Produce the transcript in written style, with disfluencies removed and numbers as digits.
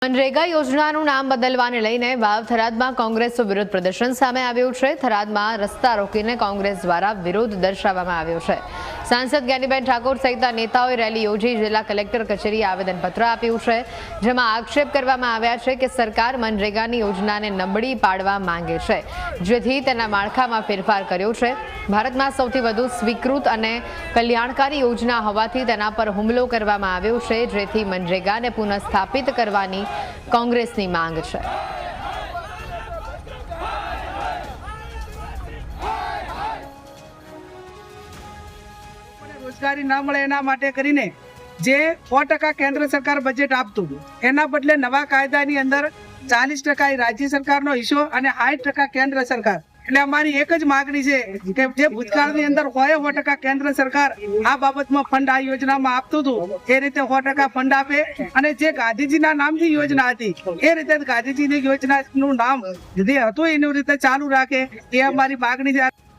મનરેગા યોજનાનું નામ બદલવાને લઈને વાવ થરાદમાં કોંગ્રેસનું વિરોધ પ્રદર્શન સામે આવ્યું છે। થરાદમાં રસ્તા રોકીને કોંગ્રેસ દ્વારા વિરોધ દર્શાવવામાં આવ્યો છે। સાંસદ જ્ઞાનીબેન ઠાકોર સહિતના નેતાઓએ રેલી યોજી જિલ્લા કલેક્ટર કચેરીએ આવેદનપત્ર આપ્યું છે, જેમાં આક્ષેપ કરવામાં આવ્યા છે કે સરકાર મનરેગાની યોજનાને નબળી પાડવા માંગે છે, જેથી તેના માળખામાં ફેરફાર કર્યો છે। ભારતમાં સૌથી વધુ સ્વીકૃત અને કલ્યાણકારી યોજના હોવાથી તેના પર હુમલો કરવામાં આવ્યો છે, જેથી મનરેગાને પુનઃસ્થાપિત કરવાની કોંગ્રેસની માંગ છે। રોજગારી ન મળે એના માટે કરીને જે 100% કેન્દ્ર સરકાર બજેટ આપતું એના બદલે નવા કાયદાની અંદર 40% રાજ્ય સરકારનો હિસ્સો અને 60% કેન્દ્ર સરકાર। એટલે અમારી એક જ માગણી છે કે જે ભૂતકાળની અંદર હોય 100% કેન્દ્ર સરકાર આ બાબતમાં ફંડ આ યોજનામાં આપતું હતું એ રીતે 100% ફંડ આપે અને જે ગાંધીજીના નામથી યોજના હતી એ રીતે ગાંધીજીની યોજનાનું નામ જે હતું એની રીતે ચાલુ રાખે, એ અમારી માગણી છે।